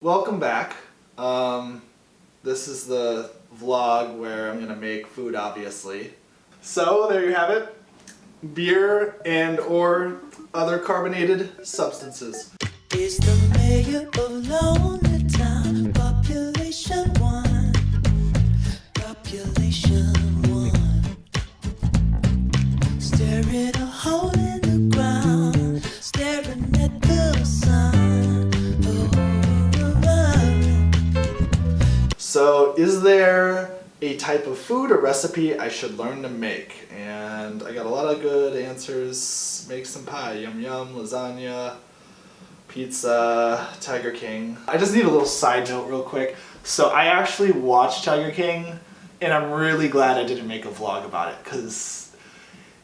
Welcome back. This is the vlog where I'm gonna make food, obviously. So there you have it. Beer and or other carbonated substances. Is the mayor of Lonely Town, population one, staring a hole in the ground, staring at the sun. So is there a type of food or recipe I should learn to make? And I got a lot of good answers. Make some pie, yum yum, lasagna, pizza, Tiger King. I just need a little side note real quick. So I actually watched Tiger King and I'm really glad I didn't make a vlog about it because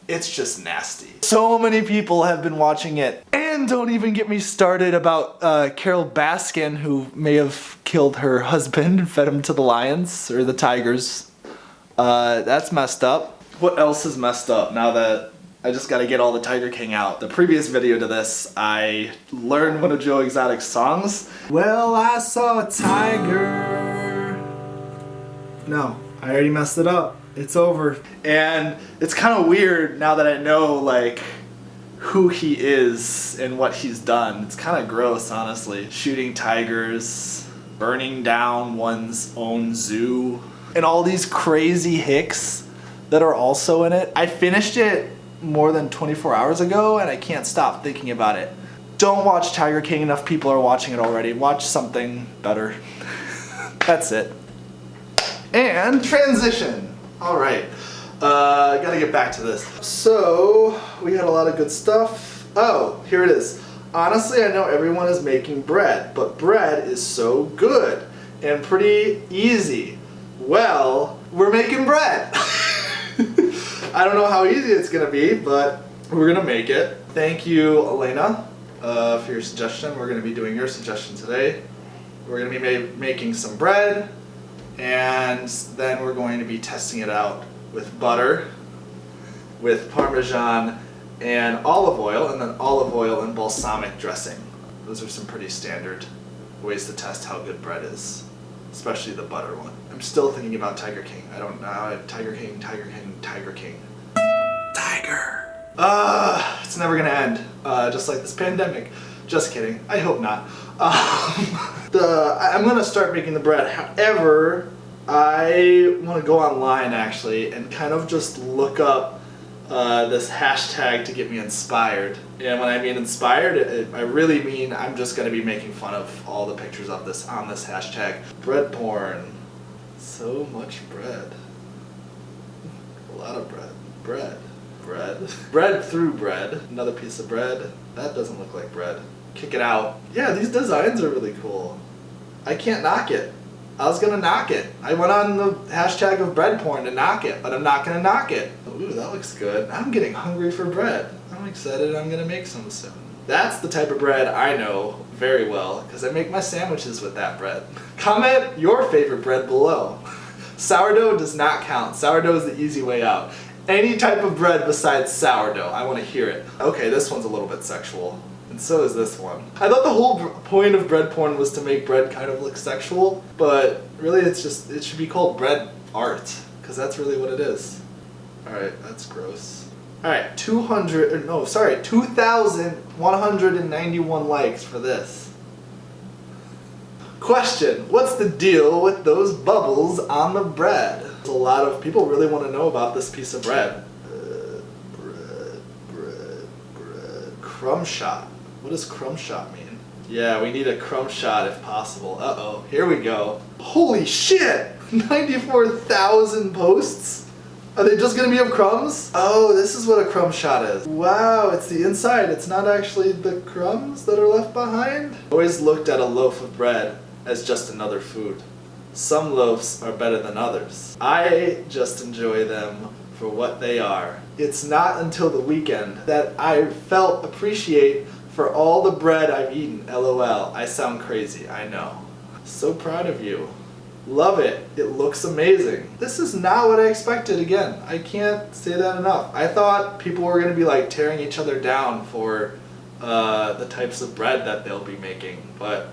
it's just nasty. So many people have been watching it. And don't even get me started about Carol Baskin, who may have killed her husband and fed him to the lions or the tigers. That's messed up. What else is messed up now that I just gotta get all the Tiger King out? The previous video to this, I learned one of Joe Exotic's songs. Well, I saw a tiger. No, I already messed it up. It's over. And it's kind of weird now that I know like who he is and what he's done. It's kind of gross, honestly. Shooting tigers, burning down one's own zoo, and all these crazy hicks that are also in it. I finished it more than 24 hours ago and I can't stop thinking about it. Don't watch Tiger King. Enough people are watching it already. Watch something better. That's it. And transition. All right, I gotta get back to this. So, we had a lot of good stuff. Oh, here it is. Honestly, I know everyone is making bread, but bread is so good and pretty easy. Well, we're making bread. I don't know how easy it's gonna be, but we're gonna make it. Thank you, Elena, for your suggestion. We're gonna be doing your suggestion today. We're gonna be making some bread, and then we're going to be testing it out with butter, with Parmesan and olive oil, and then olive oil and balsamic dressing. Those are some pretty standard ways to test how good bread is, especially the butter one. I'm still thinking about Tiger King. I don't know. Tiger King, Tiger King, Tiger King. Tiger. It's never gonna end, just like this pandemic. Just kidding. I hope not. I'm gonna start making the bread. However, I want to go online actually and kind of just look up this hashtag to get me inspired. And when I mean inspired, I really mean I'm just gonna be making fun of all the pictures of this on this hashtag. Bread porn. So much bread. A lot of bread. Bread. Bread through bread. Another piece of bread. That doesn't look like bread. Kick it out. Yeah, these designs are really cool. I can't knock it. I was gonna knock it. I went on the hashtag of bread porn to knock it, but I'm not gonna knock it. Ooh, that looks good. I'm getting hungry for bread. I'm excited I'm gonna make some soon. That's the type of bread I know very well, because I make my sandwiches with that bread. Comment your favorite bread below. Sourdough does not count. Sourdough is the easy way out. Any type of bread besides sourdough, I want to hear it. Okay, this one's a little bit sexual. And so is this one. I thought the whole point of bread porn was to make bread kind of look sexual, but really it should be called bread art, because that's really what it is. Alright, that's gross. Alright, 2,191 likes for this. Question, what's the deal with those bubbles on the bread? A lot of people really want to know about this piece of bread. Bread. Crumb shot. What does crumb shot mean? Yeah, we need a crumb shot if possible. Uh-oh, here we go. Holy shit! 94,000 posts? Are they just gonna be of crumbs? Oh, this is what a crumb shot is. Wow, it's the inside. It's not actually the crumbs that are left behind. I always looked at a loaf of bread as just another food. Some loaves are better than others. I just enjoy them for what they are. It's not until the weekend that I felt appreciate for all the bread I've eaten. LOL. I sound crazy, I know. So proud of you. Love it. It looks amazing. This is not what I expected again. I can't say that enough. I thought people were gonna be like tearing each other down for the types of bread that they'll be making, but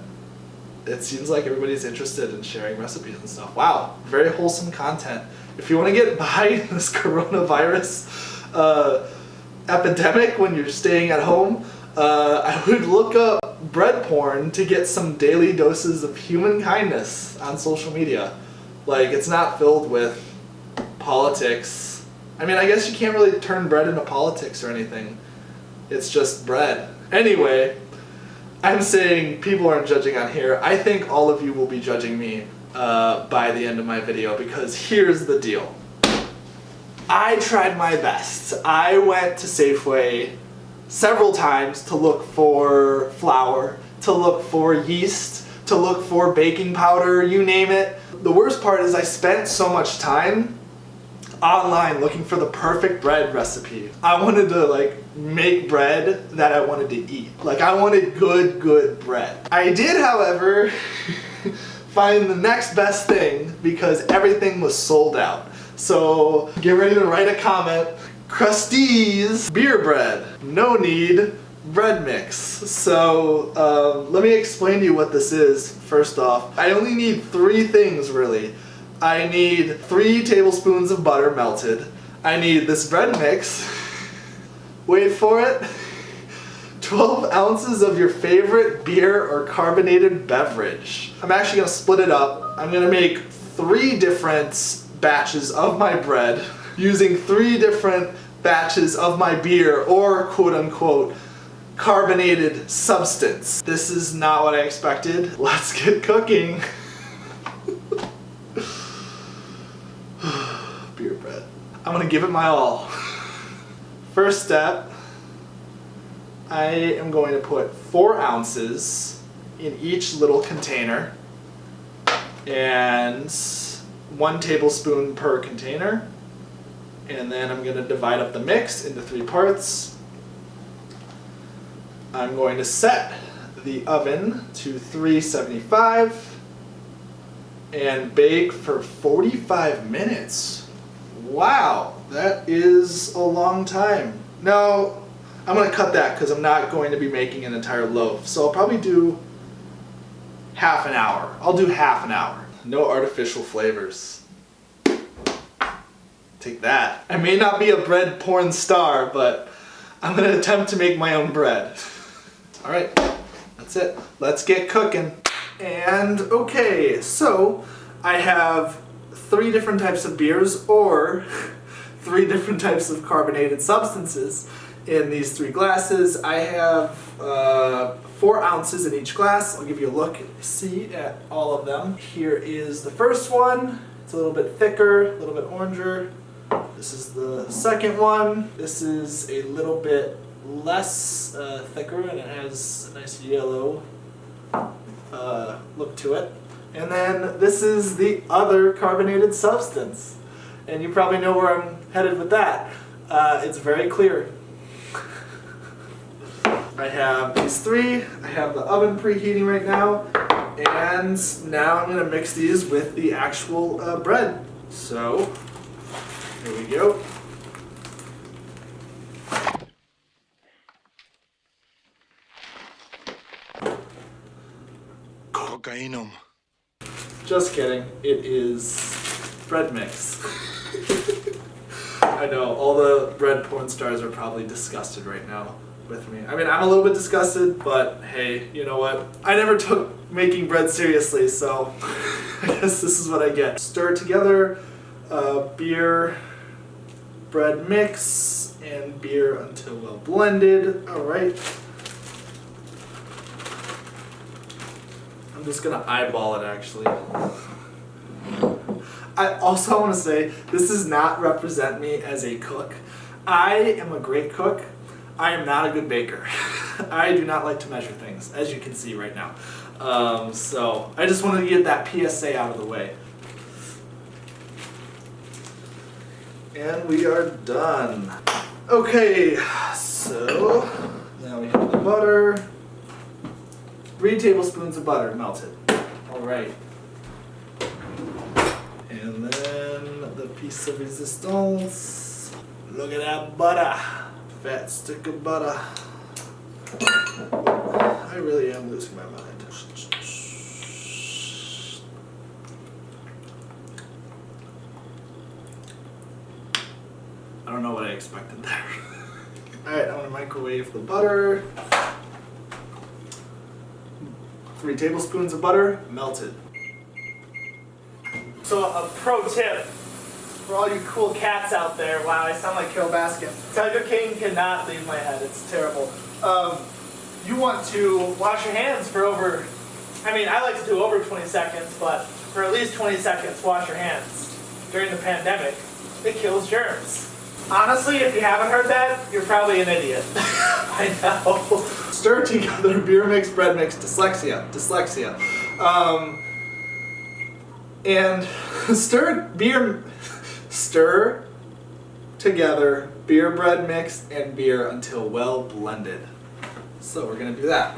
it seems like everybody's interested in sharing recipes and stuff. Wow, very wholesome content. If you want to get by this coronavirus epidemic when you're staying at home, I would look up bread porn to get some daily doses of human kindness on social media. Like, it's not filled with politics. I mean, I guess you can't really turn bread into politics or anything. It's just bread. Anyway, I'm saying people aren't judging on here. I think all of you will be judging me by the end of my video, because here's the deal. I tried my best. I went to Safeway several times to look for flour, to look for yeast, to look for baking powder, you name it. The worst part is I spent so much time online looking for the perfect bread recipe. I wanted to like make bread that I wanted to eat. Like, I wanted good bread. I did, however, find the next best thing because everything was sold out. So get ready to write a comment. Krusty's beer bread. No need bread mix. So let me explain to you what this is. First off, I only need 3 things really. I need 3 tablespoons of butter melted. I need this bread mix. Wait for it. 12 ounces of your favorite beer or carbonated beverage. I'm actually gonna split it up. I'm gonna make 3 different batches of my bread using 3 different batches of my beer or quote unquote carbonated substance. This is not what I expected. Let's get cooking. Beer bread. I'm gonna give it my all. First step, I am going to put 4 ounces in each little container and 1 tablespoon per container. And then I'm going to divide up the mix into 3 parts. I'm going to set the oven to 375 and bake for 45 minutes. Wow, that is a long time. Now, I'm going to cut that because I'm not going to be making an entire loaf. So I'll probably do half an hour. I'll do half an hour. No artificial flavors. Take that. I may not be a bread porn star, but I'm going to attempt to make my own bread. Alright, that's it. Let's get cooking. And okay, so I have 3 different types of beers or 3 different types of carbonated substances in these 3 glasses. I have 4 ounces in each glass. I'll give you a look and see at all of them. Here is the first one. It's a little bit thicker, a little bit oranger. This is the second one. This is a little bit less thicker, and it has a nice yellow look to it. And then this is the other carbonated substance. And you probably know where I'm headed with that. It's very clear. I have these 3. I have the oven preheating right now. And now I'm going to mix these with the actual bread. So, here we go. Cocainum. Just kidding. It is bread mix. I know, all the bread porn stars are probably disgusted right now with me. I mean, I'm a little bit disgusted, but hey, you know what? I never took making bread seriously, so I guess this is what I get. Stir together beer, bread mix, and beer until well blended. Alright. I'm just gonna eyeball it actually. I also want to say, this does not represent me as a cook. I am a great cook. I am not a good baker. I do not like to measure things, as you can see right now. So I just wanted to get that PSA out of the way. And we are done. Okay, so now we have the butter. 3 tablespoons of butter melted. Alright. And then the piece of resistance. Look at that butter. Fat stick of butter. I really am losing my mind. expected there. Alright, I'm gonna microwave the butter. 3 tablespoons of butter, melted. So a pro tip for all you cool cats out there. Wow, I sound like Carol Baskin. Tiger King cannot leave my head. It's terrible. You want to wash your hands for over, I like to do over 20 seconds, but for at least 20 seconds, wash your hands. During the pandemic, it kills germs. Honestly, if you haven't heard that, you're probably an idiot. I know. Stir together beer mix, bread mix, dyslexia. And stir together beer, bread mix, and beer until well blended. So we're gonna do that.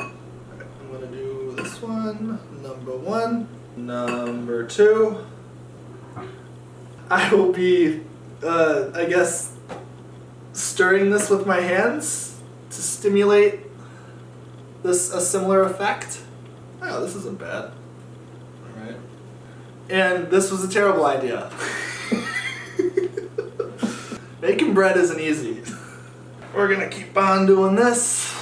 I'm gonna do this one, number 1. Number 2, I will be, I guess, stirring this with my hands to stimulate a similar effect. Oh, this isn't bad. Alright. And this was a terrible idea. Making bread isn't easy. We're gonna keep on doing this.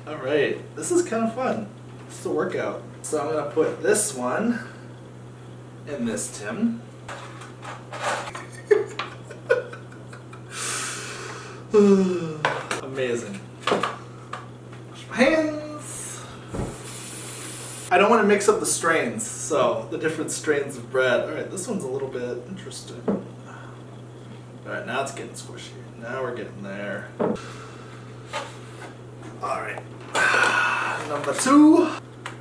Alright, this is kind of fun. It's a workout. So I'm gonna put this one in this tin. Amazing. Wash my hands. I don't want to mix up the strains, so the different strains of bread. Alright, this one's a little bit interesting. Alright, now it's getting squishy. Now we're getting there. Alright. Number 2.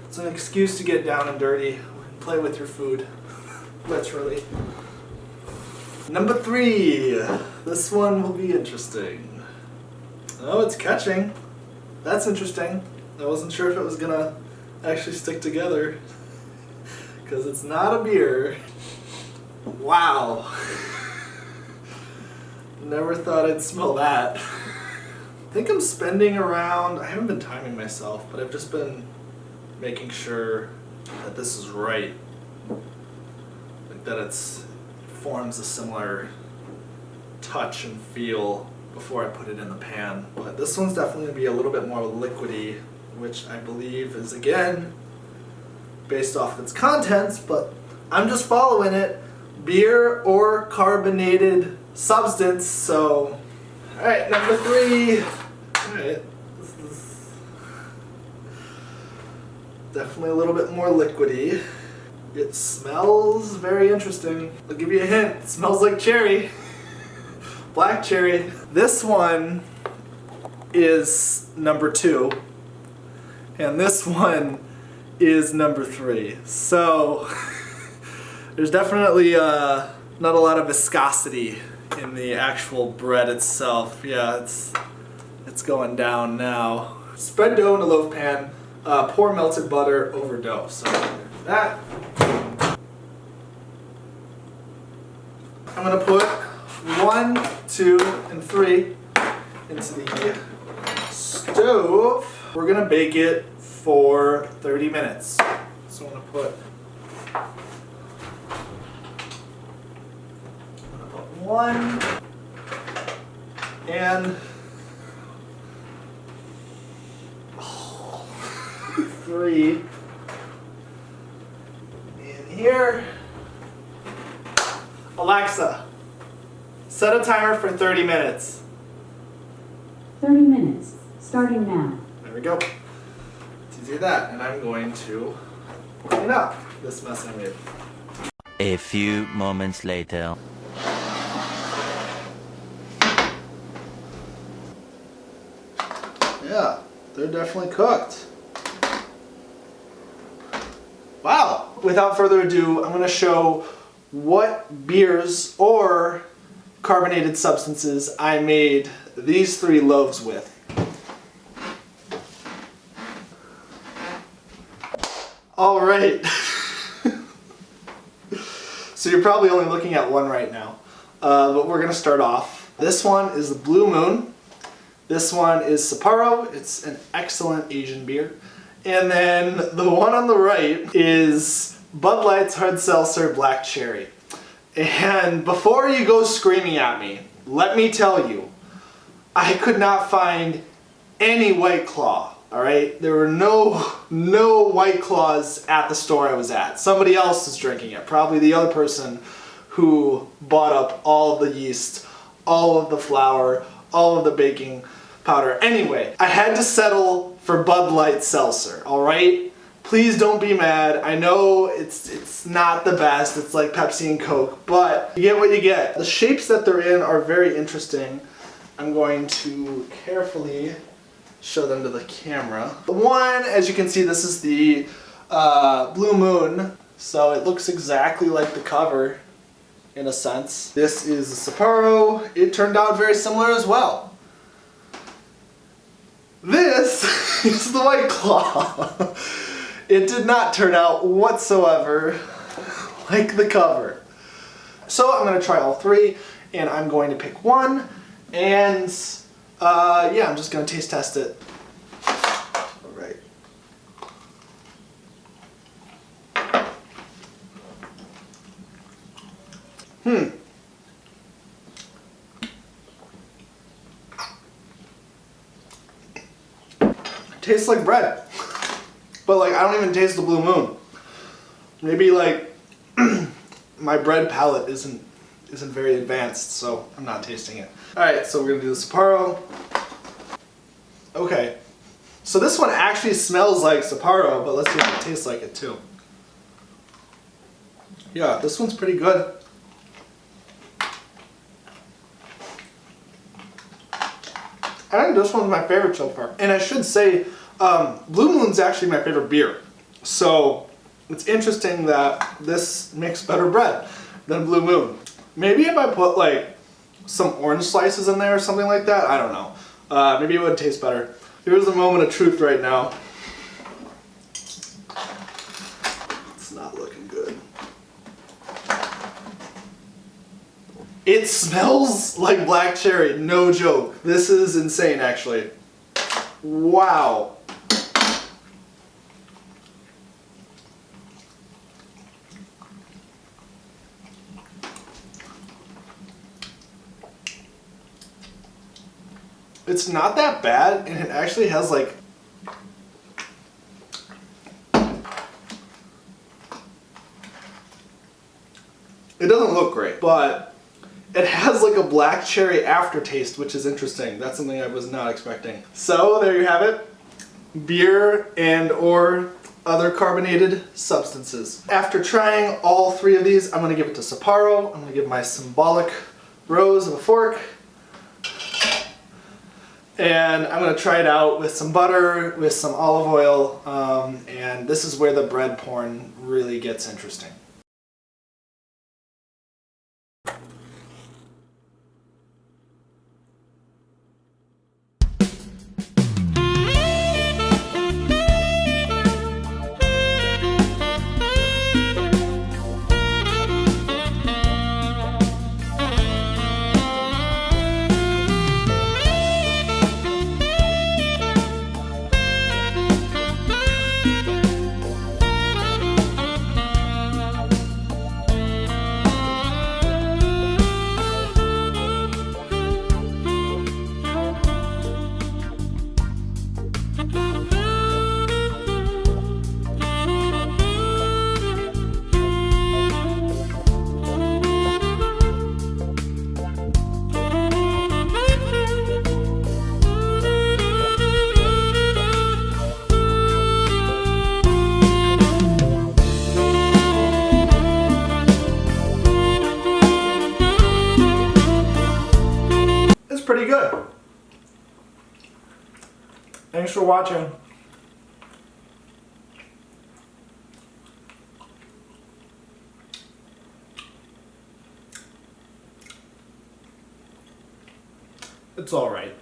It's an excuse to get down and dirty. Play with your food. Literally. Number 3. This one will be interesting. Oh, it's catching. That's interesting. I wasn't sure if it was gonna actually stick together. Because it's not a beer. Wow. Never thought I'd smell that. I think I'm spending around, I haven't been timing myself, but I've just been making sure that this is right. Like that it forms a similar touch and feel before I put it in the pan. But this one's definitely going to be a little bit more liquidy, which I believe is, again, based off its contents, but I'm just following it. Beer or carbonated substance, so... Alright, number 3. Alright, this is definitely a little bit more liquidy. It smells very interesting. I'll give you a hint. It smells like cherry. Black cherry. This one is number 2. And this one is number 3. So there's definitely not a lot of viscosity in the actual bread itself. Yeah, it's going down now. Spread dough in a loaf pan. Pour melted butter over dough. So that. I'm gonna put 1, 2, and 3 into the stove. We're gonna bake it for 30 minutes. So I'm gonna put 1 and 3 in here. Alexa, set a timer for 30 minutes. 30 minutes, starting now. There we go. To do that, and I'm going to clean up this mess I made. A few moments later. Yeah, they're definitely cooked. Wow! Without further ado, I'm going to show what beers or carbonated substances I made these 3 loaves with. All right. So you're probably only looking at one right now, but we're going to start off. This one is the Blue Moon. This one is Sapporo. It's an excellent Asian beer. And then the one on the right is Bud Light's Hard Seltzer Black Cherry. And before you go screaming at me, let me tell you, I could not find any White Claw, all right? There were no White Claws at the store I was at. Somebody else is drinking it, probably the other person who bought up all of the yeast, all of the flour, all of the baking powder. Anyway, I had to settle for Bud Light Seltzer, all right? Please don't be mad. I know it's not the best. It's like Pepsi and Coke, but you get what you get. The shapes that they're in are very interesting. I'm going to carefully show them to the camera. The one, as you can see, this is the Blue Moon, so it looks exactly like the cover in a sense. This is the Sapporo. It turned out very similar as well. This is the White Claw. It did not turn out whatsoever like the cover. So I'm going to try all three, and I'm going to pick one, and yeah, I'm just going to taste test it. All right. Tastes like bread. But like, I don't even taste the Blue Moon. Maybe like my bread palate isn't very advanced, so I'm not tasting it. Alright, so we're gonna do the Sapporo. Okay. So this one actually smells like Sapporo, but let's see if it tastes like it too. Yeah, this one's pretty good. I think this one's my favorite so far. And I should say, Blue Moon's actually my favorite beer. So it's interesting that this makes better bread than Blue Moon. Maybe if I put like some orange slices in there or something like that, I don't know. Maybe it would taste better. Here's the moment of truth right now. It's not looking good. It smells like black cherry, no joke. This is insane actually. Wow. It's not that bad, and it actually has like it doesn't look great, but it has like a black cherry aftertaste, which is interesting. That's something I was not expecting. So there you have it. Beer and or other carbonated substances. After trying all three of these, I'm gonna give it to Sapporo. I'm gonna give my symbolic rose of a fork. And I'm going to try it out with some butter, with some olive oil, and this is where the bread porn really gets interesting. Pretty good. Thanks for watching. It's all right.